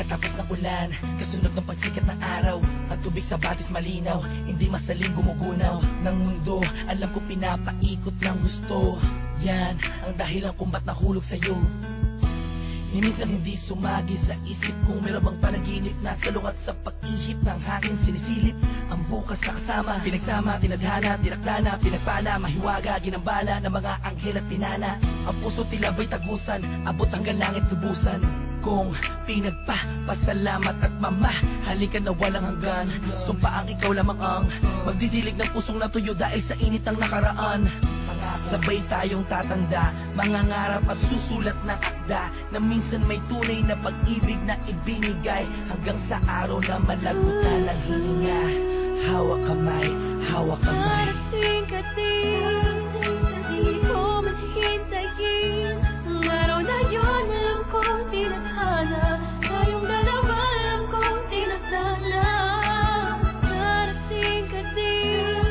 Pagkatapos ng ulan, kasunod ng pagsikat ng araw, ang tubig sa batis malinaw, hindi masaling gumugunaw ng mundo. Alam ko pinapaikot ng gusto, yan ang dahilan kung ba't nahulog sa'yo. Minsan hindi sumagi sa isip kung meron bang panaginip na salungat sa pag-ihip ng hangin sinisilip. Ang bukas na kasama, pinagsama, tinadhana, tinaklana, pinagpala, mahiwaga, ginambala ng mga anghel at pinana. Ang puso tila ba'y tagusan, abot hanggang langit lubusan. Kung pinagpapasalamat at mamahalin ka na walang hanggan, sumpaang ikaw lamang ang magdidilig ng pusong natuyo dahil sa init ng nakaraan. Sabay tayong tatanda, mangangarap at susulat ng akda na minsan may tunay na pag-ibig na ibinigay hanggang sa araw na malagutan ng hininga. Hawak kamay, hawak kamay. Darating ka din, di ko maghintayin. Ang araw na yun, alam kong tinadhana. Tayong dalawa, alam kong tinadhana. Darating ka din,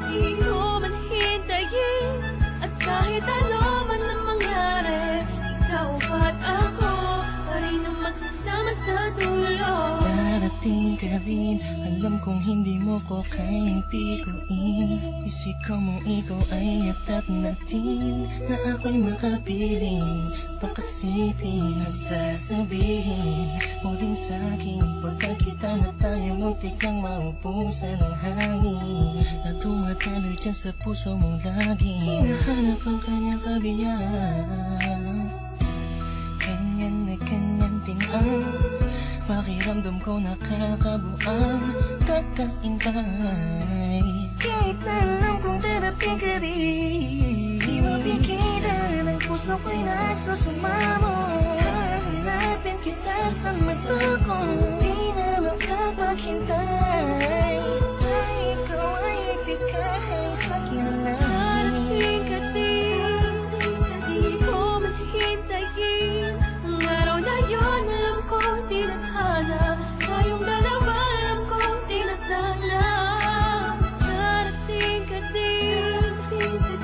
di ko maghintayin. At kahit ano man ang mangyari, ikaw at ako pa rin ang magsasama sa dulo. Darating ka din, alam kong hindi mo ko kayang pikuin. Isikaw mo ikaw ay atat natin, na ako'y makapiling. Pakasipin ang sasabihin mo din sa'kin, pagkakita na tayo muntik kang maupusan ng hangin, na tumatalo dyan sa puso mong lagi. Nahanap ang kanyang kabiyang, ganyan na ganyan din ang pakiramdam ko, nakakabuang kakaintay. Kahit na alam kong darating ka rin, di mapigilan ang puso ko'y nagsusumamo. Hahanapin kita sa mata ko, di na makapaghintay. Ay, ikaw ay ibigay sa kinalangin. Darating ka din, di ko maghintayin. Ang araw na yun, alam kong tinadhana. Tayong dalawa, alam kong tinadhana. Darating ka din,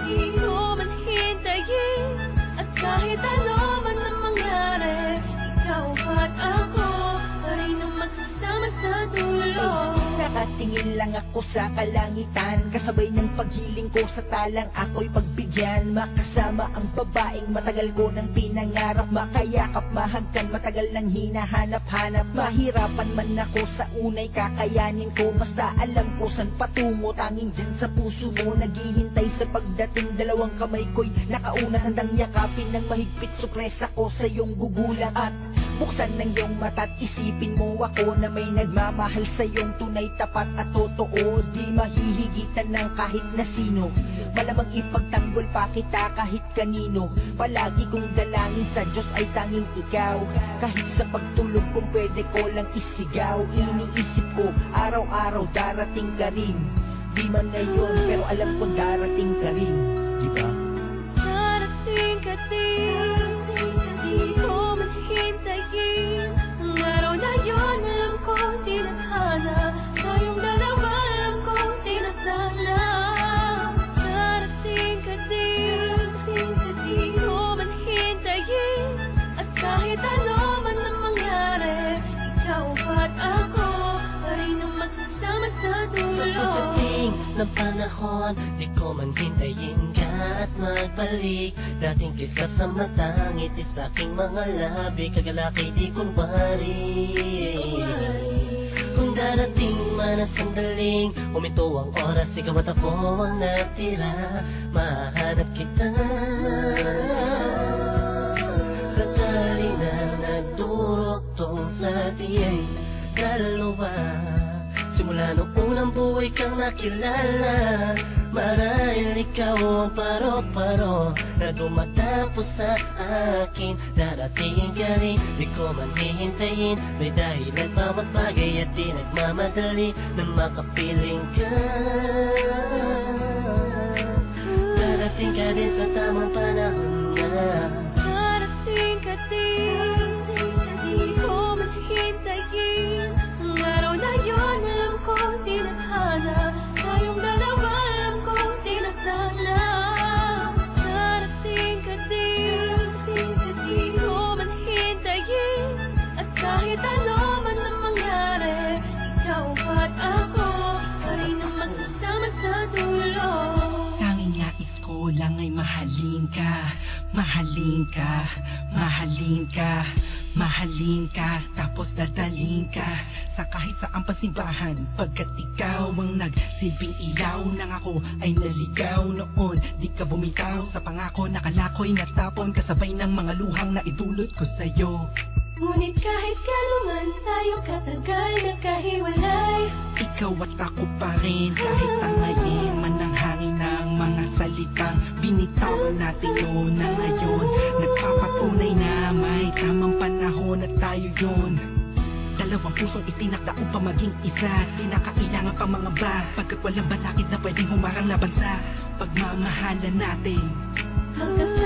di ko maghintayin. At kahit ano man ang mangyari, ikaw at ako pa rin ang magsasama sa dulo. Nakatingin lang ako sa kalangitan, kasabay ng paghiling ko sa talang ako'y pagbigyan. Makasama ang babaeng matagal ko nang pinangarap, makayakap, mahagkan, matagal nang hinahanap-hanap. Mahirapan man ako sa unay, kakayanin ko. Basta alam ko san patungo, tanging dyan sa puso mo naghihintay sa pagdating. Dalawang kamay ko'y nakauna, handang yakapin ng mahigpit. Sorpresa ko sa iyong gugulat at buksan ng iyong mata't isipin mo ako na may nagmamahal sa iyong tunay, tapat at totoo. Di mahihigitan ng kahit na sino, malamang ipagtanggol pa kita kahit kanino. Palagi kong dalangin sa Diyos ay tanging ikaw, kahit sa pagtulog kung pwede ko lang isigaw. Iniisip ko araw-araw darating ka rin, di man ngayon pero alam ko darating ka rin, di ba? Darating ka din, di ko maghintayin. Ang araw na yun, alam kong tinadhana. Tayong dalawa, alam kong tinadhana. Darating ka din, di ko maghintayin. At kahit ano man ang mangyari, ikaw at ako pa rin ang magsasama sa dulo. Sa pagdating ng panahon, di ko man hintayin ka at magbalik. Dating kislap sa mata, ngiti sa aking mga labi, kagalaki di kunwari. Kung darating man ang sandaling huminto ang oras, ikaw at ako ang natira. Mahanap kita sa tali na nagduruktong sa tiyay dalawa. Simula nung unang buhay kang nakilala, marahil ikaw ang paro-paro na dumatapos sa akin. Darating ka rin, di ko man hihintayin. May dahilan bawat bagay at di nagmamadali na makapiling ka. Darating ka din sa tamang panahon na. Darating ka din, di ko maghintayin. Ang araw na yun, alam kong tinadhana. Tayong dalawa, alam kong tinadhana. Darating ka din, di ko maghintayin. At kahit ka, mahalin ka, mahalin ka, mahalin ka, tapos dadalhin ka sa kahit saang pasimbahan. Pagkat ikaw ang nagsilbing ilaw nang ako ay naligaw noon. Di ka bumitaw sa pangako, nakalako'y natapon kasabay ng mga luhang na idulot ko sa'yo. Ngunit kahit kanuman tayo katagal nagkahiwalay, Ikaw at ako pa rin kahit tangayin man ang hangin ng mga salitang binitawan natin noon na ngayon. Nagpapatunay na may tamang panahon at tayo yun. Dalawang pusong itinakda upang maging isa. Di na kailangan pa mga ba, pagkat walang balakid na pwedeng humarang laban sa pagmamahalan natin. ang kasama